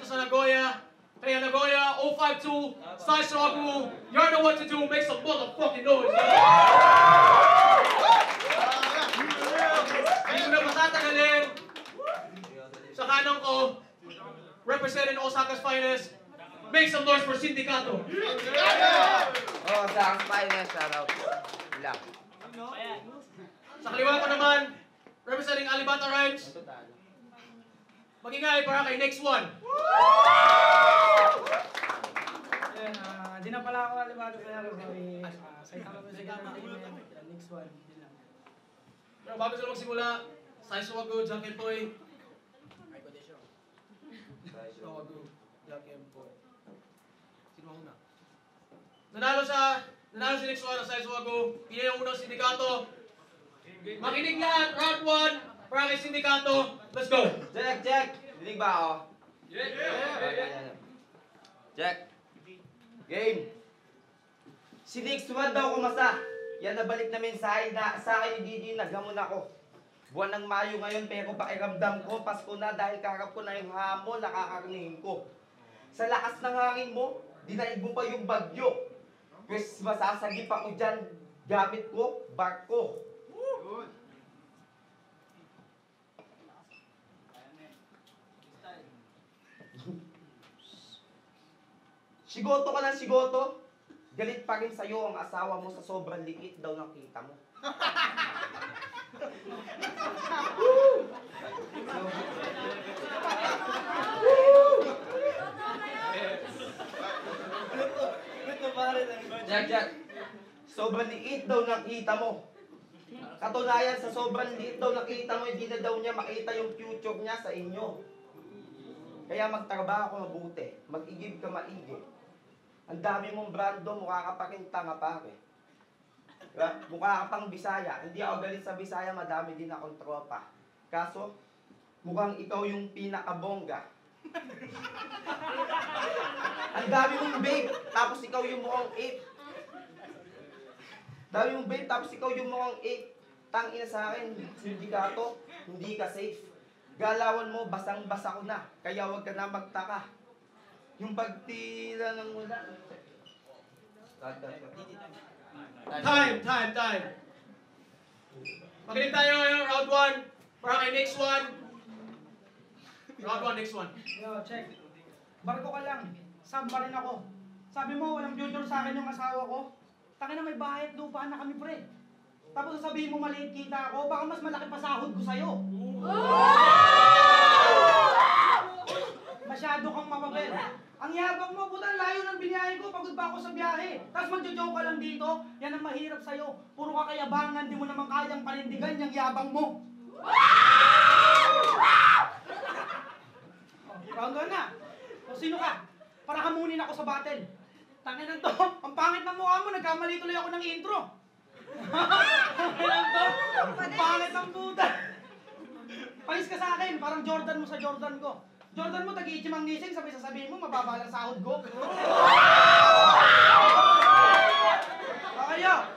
dito sa Nagoya. Kaya Nagoya, 052, Sai Soagu, you already know what to do, make some motherfucking noise. Hindi ko na matatagalin. Sa kanan ko, representing Osaka's finest, make some noise for Sindicato. Oh, Osaka's finest, shout out. Ilang. Sa kaliwa ko naman, representing Alibata Rhymes, magingay para kay next one. Di na pala ako Alibata pero Saitama Music Entertainment, next one. Pero bago sila magsimula, Sai Soagu, Junkin Toy. Soagu, Junkin Toy. Sino una? Nanalo si next one, Sai Soagu. Pili yung unang Sindikato. Makinig lahat, round 1, para kay Sindikato. Let's go! Check! Dinig ba ako? Yeah! Check! Game! Si next one daw kumasa. Yan nabalik na mensahe na sa akin ni Didi, naghamon ako. Buwan ng Mayo ngayon pero pakiramdam ko, Pasko na dahil karap ko na yung hamon, nakakarnihin ko. Sa lakas ng hangin mo, dinaig mo pa yung bagyo. Pues masasagip ako dyan, gamit ko, barko. Sigoto ka ng sigoto, galit pa rin sa'yo ang asawa mo sa sobrang liit daw ng kita mo. Jack. Sobrang liit daw ng kita mo. Katunayan sa sobrang liit daw ng kita mo, hindi na daw niya makita yung future niya sa inyo. Kaya magtrabaho ka mabuti, mag-igib ka maigi. Ang dami mong brando, mukha ka pa rin tanga pare. Diba? Mukha ka pang Bisaya. Hindi ako galit sa Bisaya, madami din akong tropa. Kaso, mukhang ikaw yung pinakabongga. Ang dami mong babe, tapos ikaw yung mukhang ape. Dami mong babe, tapos ikaw yung mukhang ape. Tangina sa akin, Sindikato, hindi ka safe. Galawan mo, basang-basa ko na, kaya huwag ka na magtaka. Yung pagtira ng mula. Time. Makinig tayo ngayon, round 1, para kay next one. Round 1, next one. Yo, check. Barko ka lang. Submarine ako. Sabi mo, walang future sa akin yung asawa ko. Taki na may bahay at lupa na kami, pre. Tapos sasabihin mo maliit kita ako, baka mas malaki pa sahod ko sa'yo. Masyado kang mapapel. Ang yabang mo, puta, layo ng biniyahe ko, pagod pa ako sa biyahe. Tapos magjo-joke ka lang dito, yan ang mahirap sa'yo. Puro ka kayabangan, di mo naman kayang panindigan yung yabang mo. Round 1 na. O sino ka? Para hamunin ako sa battle. Tangin ng to, ang pangit ng mukha mo, nagkamali tuloy ako ng intro. Tangin ng to, ang pangit ng puta. Palis ka sa akin, parang Jordan mo sa Jordan ko. Jordan mo, tag-iitsim ang gising, sasabihin mo, mababa lang sahod ko. Kaya,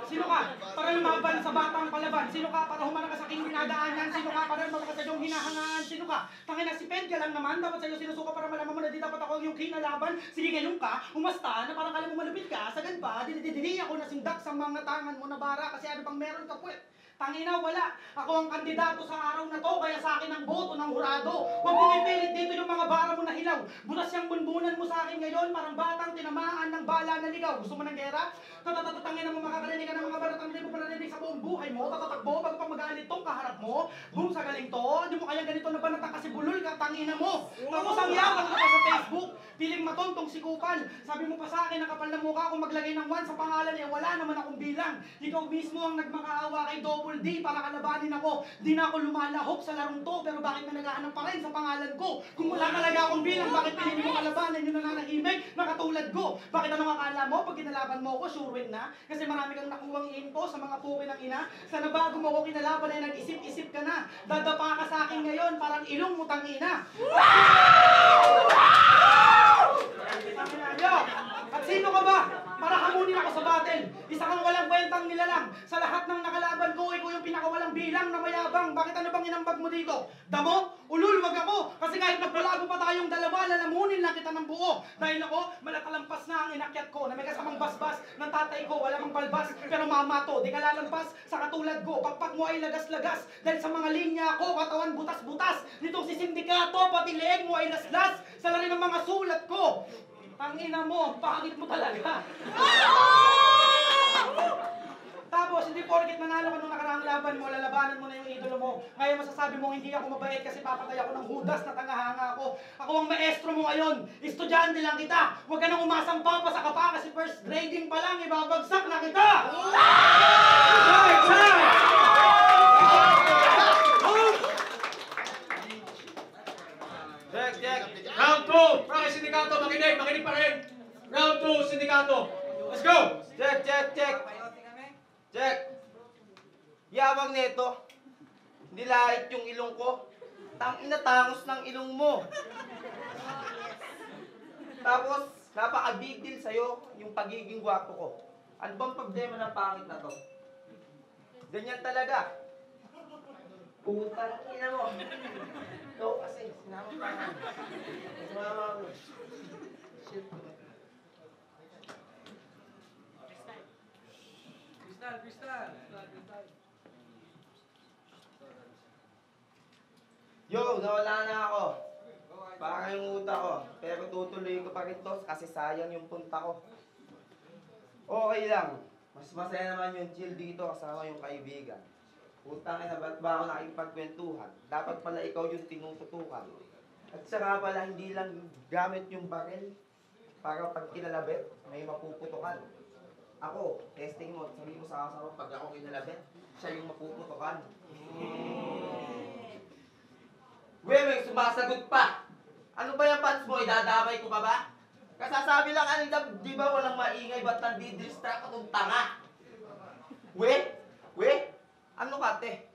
sino ka? Para lumaban sa batang palaban. Sino ka? Para humarang ka sa aking dinadaanan. Sino ka? Para lumaban sa iyong hinahangaan. Sino ka? Tangin na si Ped ka lang naman. Dapat sa'yo sinusuka para malaman mo na di dapat ako yung kinalaban. Sige, ganun ka. Umasta na parang kala mo malupit ka. Sagad pa, dinidini ako nasindak sa mga tangan mo na bara. Kasi ano bang meron ka, puwet? Tangina, wala. Ako ang kandidato sa araw na to, kaya sa akin ang boto ng hurado. Huwag mong ipilit dito yung mga bara mo na hilaw. Bunas yung bunbunan mo sa akin ngayon, parang batang tinamaan ng bala na ligaw. Gusto mo ng gera? Tangina mo, makakarinig ka ng mga baratang hindi mo panarinig sa buong buhay mo. Tatatakbo, bago pa mag-aalit tong kaharap mo. Boom, sa galing to. Hindi mo kaya ganito na banatang kasi bulol ka, tangina mo. Tapos ang yabang ka sa Facebook, piling matontong si Kupal. Sabi mo pa sa akin, nakapal na mukha kung maglagay ng 1 sa pangalan, eh wala naman akong bilang. Ikaw mismo ang nagmakaawa kay Double D para kalabanin ako. Di na ako lumalahok sa larong to, pero bakit may naghahanap pa rin sa pangalan ko? Kung wala talaga akong bilang, bakit pinili mo kalabanan yung nananahimik na katulad ko? Bakit anong akala mo? Pag kinalaban mo ako, sure win na? Kasi marami kang nakuwang info sa mga puki ng ina. Sana bago mo ako kinalaban ay nag-isip-isip ka na. Dadapa ka sa akin ngayon, parang ilong mo tangina. At sino ka ba? Para hamunin ako sa battle. Isa kang walang kwentang nilalang. Sa lahat ng nakalaban ko, ikaw yung pinakawalang bilang na mayabang. Bakit ano bang inambag mo dito? Damo? Ulul, wag ako. Kasi kahit nagpalago pa tayong dalawa, kita ng buo. Dahil ako, malatalampas na ang inakyat ko na may kasamang basbas ng tatay ko, wala mang balbas. Pero mama to, di ka lalampas sa katulad ko. Pagpag mo ay lagas-lagas. Dahil sa mga linya ko, katawan butas-butas. Nitong si sindikato, pati leeg mo ay laslas. Sa lari ng mga sulat ko. Tangina mo, pangit mo talaga. Tapos, hindi porket nanalo ka nung nakaraang laban mo, lalabanan mo na yung idolo mo. Ngayon masasabi mo, hindi ako mabait kasi papatay ako ng hudas na tangahanga ako. Ako ang maestro mo ngayon. Estudyante lang kita. Huwag ka nang umasang papasa ka pa kasi first grading pa lang, ibabagsak na kita! Check. Round 2, para kay Sindikato, makinig pa rin. Round 2, Sindikato. Let's go! Check. Yabang neto. Nilait yung ilong ko. Tangos ng ilong mo. Tapos, napaka-big deal sa'yo yung pagiging gwapo ko. Ano bang problema ng pangit na to? Ganyan talaga. Putang ina mo. Ito kasi, sinama pa nga. Sinama ko. Shit. Crystal. Yo, nawala na ako. Baka yung utak ko. Pero tutuloy ko pa rin to kasi sayang yung punta ko. Okay lang. Mas masaya naman yung chill dito kasama yung kaibigan. Putang ina, ba't ba ako nakipagkwentuhan? Dapat pala ikaw yung tinututukan. At saka pala hindi lang gamit yung baril para pag kinalabit, may mapuputukan. Ako, testing mo, sabi mo sa asawa, pag ako kinalabit, siya yung mapuputukan. May sumasagot pa. Ano ba yung pants mo? Idadamay ko pa ba? Kasasabi lang kanina, di ba walang maingay, ba't nandidistract atong tanga? Ano ka, te?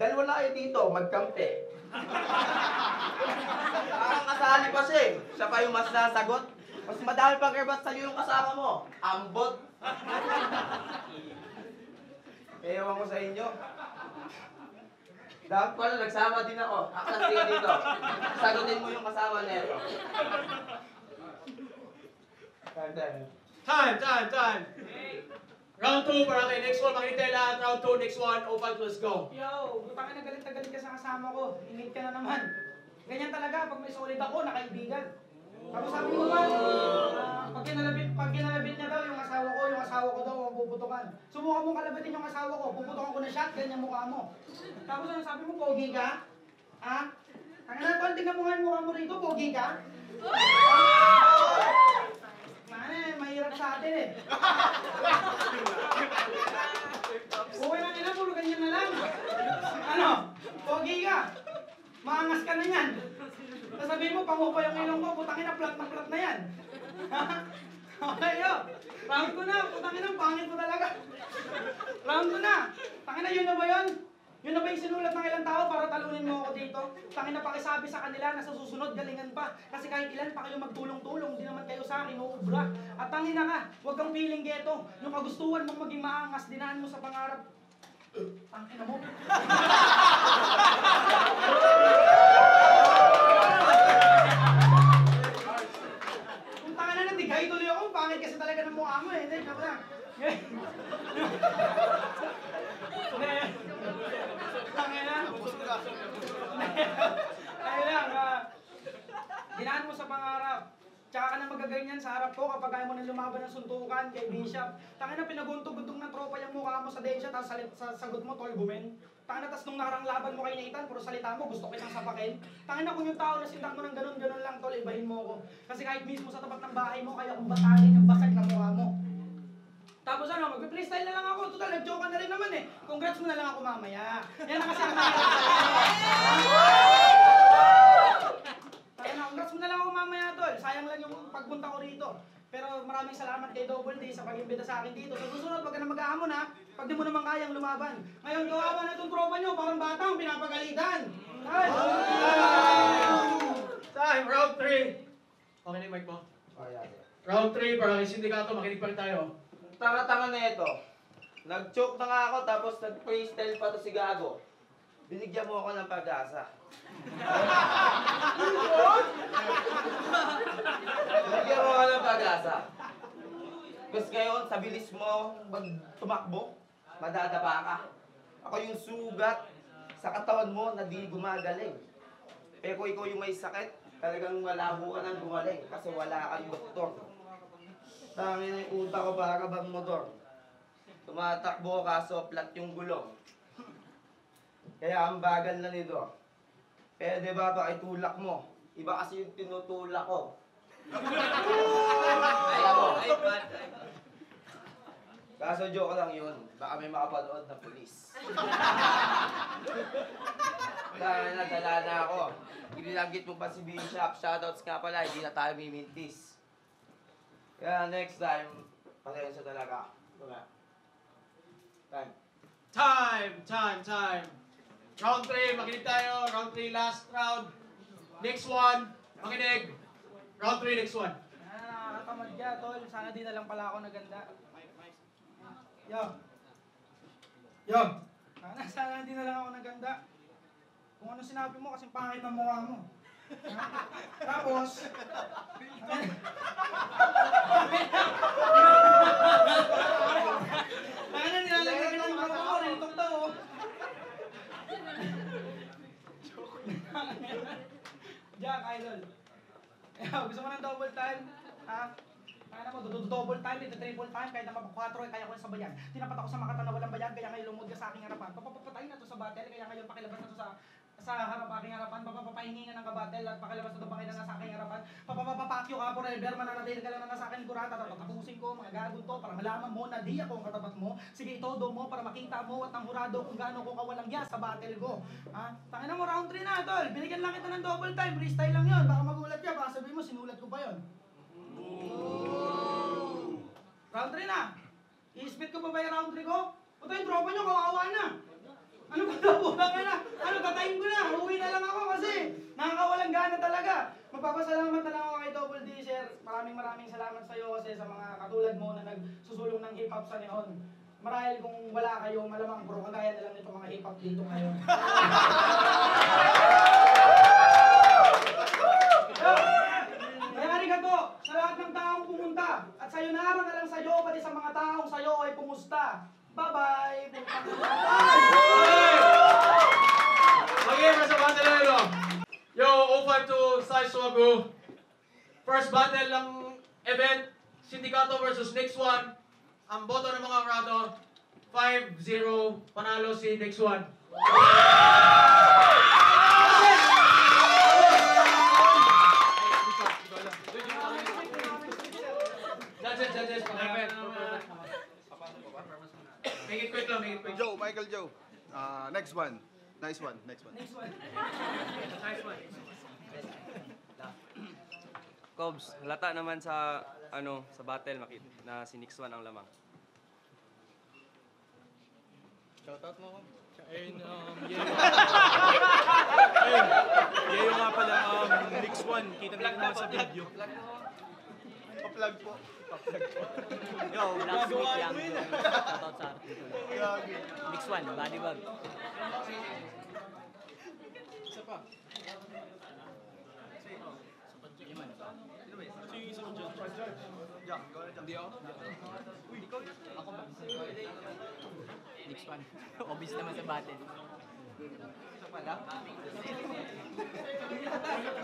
Dalawa na kayo dito, magkampi. Parang kasali pa siya eh. Siya pa yung mas nasagot. Mas madami pang rebat sa'yo yung kasama mo. Ambot. Ewan ko sa inyo. Dapat pala nagsama din ako. Akalanting dito. Sagutin mo yung kasama nito. Time. Round 2, para kay next one, makinig tayo lahat. Round 2, next one, O5, let's go. Yo, butang na galit na galit ka sa kasama ko. Ingit ka na naman. Ganyan talaga pag may solid ako na kaibigan. Tapos sabi ko ba, pag kinalabit niya daw yung asawa ko daw ang puputukan. Subukan mong kalabitin yung asawa ko, puputukan ko na siya, ganyan mukha mo. Tapos ano sabi mo, pogi ka? Ha? Ang na, tingnan mo nga yung mukha mo rito, pogi ka? Mahirap sa atin eh. Uwi lang nila, puro ganyan na lang. Ano? Pogi ka? Maangas ka na yan. Sasabihin mo, pangupa yung ilong ko, putangin na plat na yan. Okay, yo. Round ko na, putangin na, pangit mo talaga. Round ko na. Tangin na, yun na ba yun? Yun na ba yung sinulat ng ilang tao para talunin mo ako dito? Tangin na pakisabi sa kanila na sa susunod galingan pa. Kasi kahit ilan pa kayo magtulong-tulong, di naman kayo sa akin, uubra. At tangin na ka, huwag kang feeling geto. Yung kagustuhan mong maging maangas, dinaan mo sa pangarap. Tangin na mo. Kung tangin na natigay, tuloy ako. Pangit kasi talaga ng mukha mo eh. Hindi, joke lang. Tangin na. Ayun lang, dinaan mo sa pangarap. Tsaka ka na magaganyan sa harap ko kapag ayaw mo nang lumaban ng suntukan kay Bishop. Tangin na pinaguntog-guntong ng tropa yung mukha mo sa Densya, tapos sa sagot mo, tol, bumen. Tangin na, tas nung nakarang laban mo kay Nathan, puro salita mo, gusto ko isang sapakin. Tangin na, kung yung tao na sindak mo ng ganun-ganun lang, tol, ibahin mo ako. Kasi kahit mismo sa tapat ng bahay mo, kaya kung batagin yung basag na mukha mo. Tapos ano, mag-freestyle na lang ako. Total, nag-joke ka na rin naman eh. Congrats mo na lang ako mamaya. Yan na kasi ang congrats mo na lang ako mamaya, tol. Sayang lang yung pagpunta ko rito. Pero maraming salamat kay Double D sa pag-imbita sa akin dito. Sa susunod, wag ka na mag-aamon ha. Pag di mo naman kayang lumaban. Ngayon, kawawa na itong tropa nyo. Parang batang pinapagalitan. Time, round 3. Okay na yung mic mo? Round 3, para kay Sindikato, makinig pa rin tayo. Tanga-tanga na ito. Nag-choke na nga ako tapos nag-freestyle pa to si Gago. Binigyan mo ako ng pag-asa. pag-asa. Kasi ngayon, sa bilis mo tumakbo, madadapa ka. Ako yung sugat sa katawan mo na di gumagaling. Pero kung ikaw yung may sakit, talagang malabo ka nang gumaling kasi wala kang doktor. Tangin yung utak ko para bang motor. Tumatakbo kaso flat yung gulong. Kaya ang bagal na nito. Pwede ba pakitulak mo? Iba kasi yung tinutulak ko. Alam mo? Kaso joke lang yun. Baka may makapanood na pulis. Dahil nadala na ako. Ginilagit mo pa si Bishop. Shoutouts nga pala, hindi na tayo mimintis. Kaya next time, pasensya talaga. Diba? Time. Round 3, makinig tayo. Round 3, last round. Next one, makinig. Round 3, next one. Nakakatamad ka, tol. Sana di na lang pala ako naganda. Yo. Sana di na lang ako naganda. Kung ano sinabi mo, kasing pangit ng mukha mo. Tapos, nilalagay ka ng mata mo, rinitong tao. Jack, idol. Gusto mo ng double time? Ha? Kaya naman, double time, triple time, kahit naman 4, kaya ko sa bayan. Tinapat ako sa Makatan na walang bayan, kaya ngayon lumod ka sa aking harapan. Papapatayin na to sa battle, kaya ngayon pakilabas na to sa aking harapan. Papapahingi nga ng kabatel at pakilabas na to pakilabas na sa aking harapan. Papapapakyo ka forever, mananatili ka lang na nasa akin kurata. Tatapusin ko, mga gagon to, para malaman mo na di ako ang katapat mo. Sige, itodo mo para makita mo at ang hurado kung gaano ko kawalang ya sa battle ko. Ha? Tangin na mo, round 3 na, tol. Binigyan lang kita ng double time, freestyle lang yun. Baka magulat ka, baka sabihin mo, sinulat ko pa yun. Round 3 na. I-spit ko pa ba yung round 3 ko? Puto yung tropa nyo, kawawa na. Ano ba ito? Pulang na. Ano, tatayin ko na. Uwi na lang ako kasi nakakawalang gana talaga. Magpapasalamat na lang ako kay Double D, sir. Maraming salamat sa iyo kasi sa mga katulad mo na nagsusulong ng hip-hop sa Nihon. Marahil kung wala kayo, malamang bro, kagaya na lang nito mga hip-hop dito ngayon. Arigato sa lahat ng taong pumunta at sayonara na lang sa'yo pati sa mga taong sa'yo ay pumusta. Bye-bye! Okay, sa battle na yun. Yo, 05 to Sai Swago. First battle ng event, Sindicato versus next one. Ang boto ng mga krado, 5-0, panalo si next one. Judges. Make it quick lang, make it quick. Michael Joe. Next one. Nice one. Next one. Nice one. Cobs, halata naman sa sa battle na si Nix 1 ang lamang. Shoutout mo. Ayun, Yeyo nga pala, Nix 1, kita naman naman sa video. Pa-plug po. Yo, Black Smith Yang. Shoutout sa Mix 1, body bag. Isa pa. Hindi ako. Ako ba? Mix 1. Obvious naman sa battle.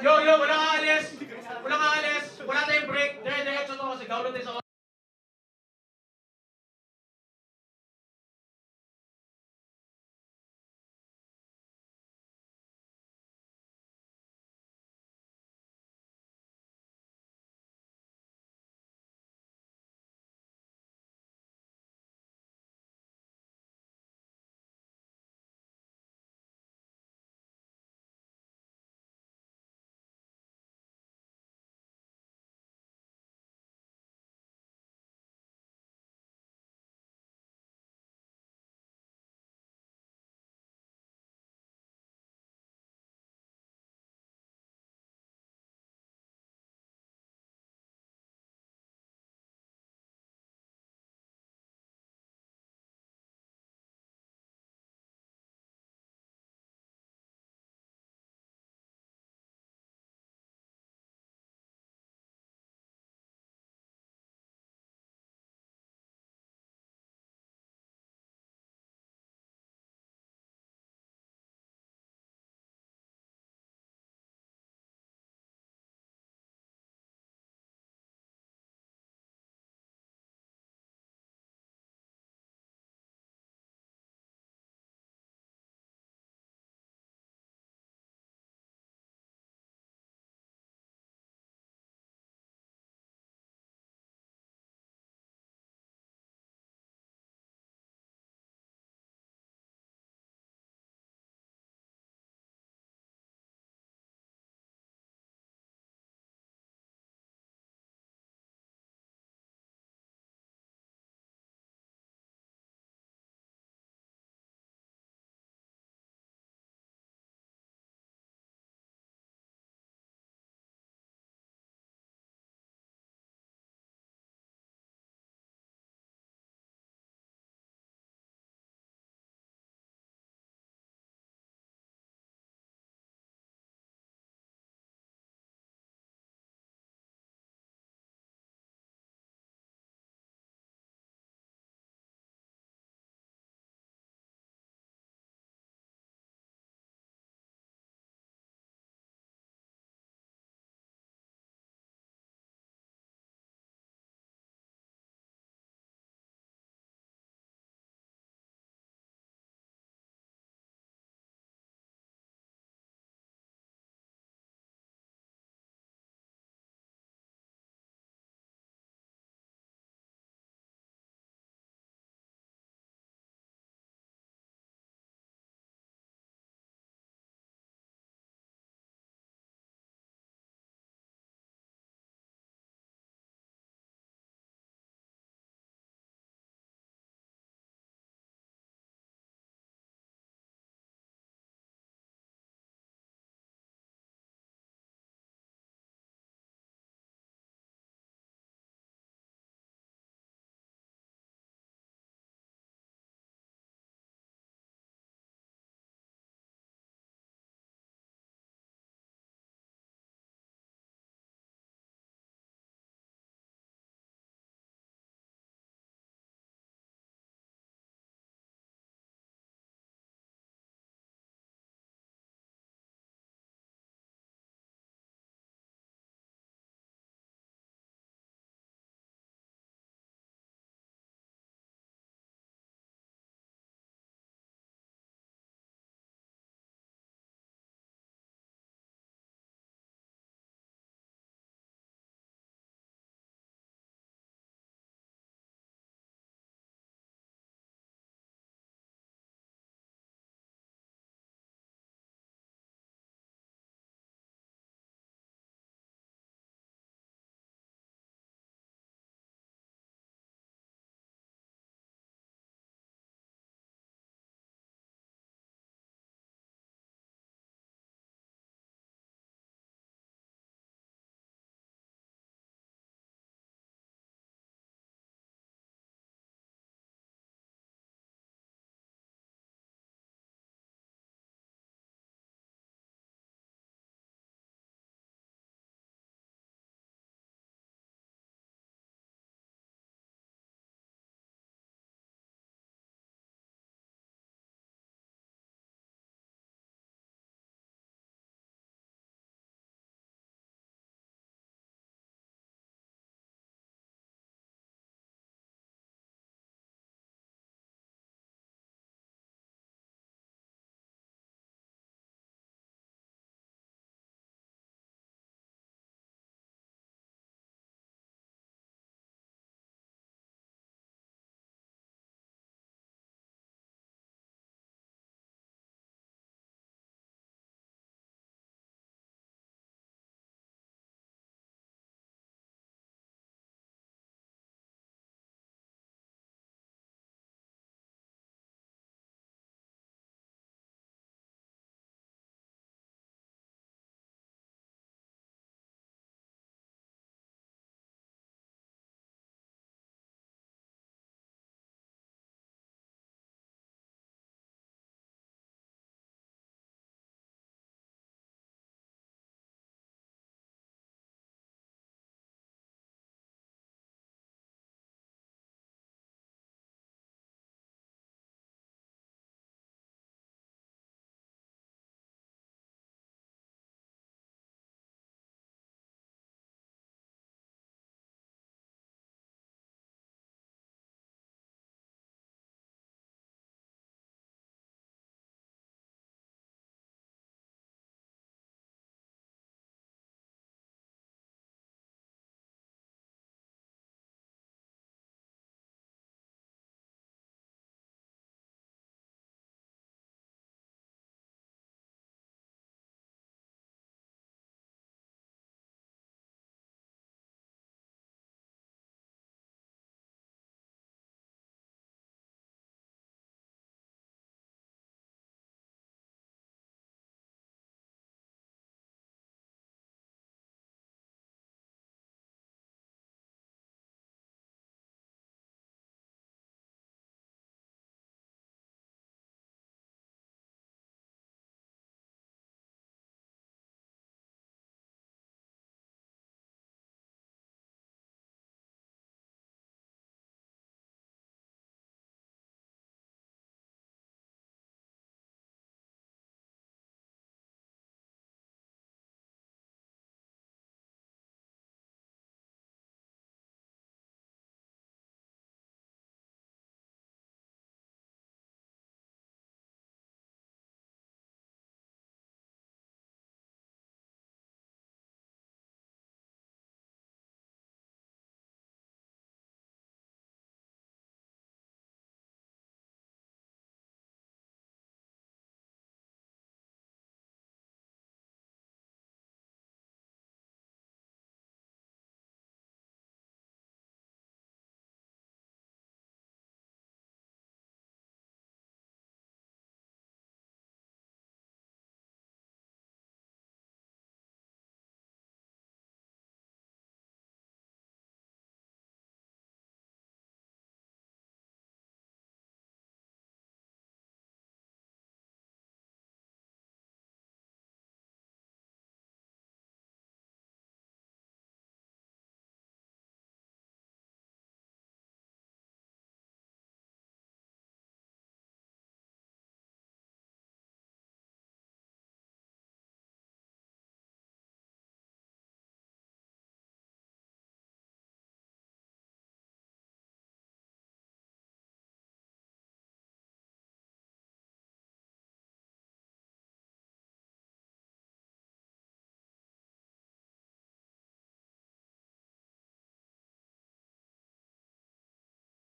Yo, wala kang alis. Wala tayong break. Diretso to kasi gawin tayo sa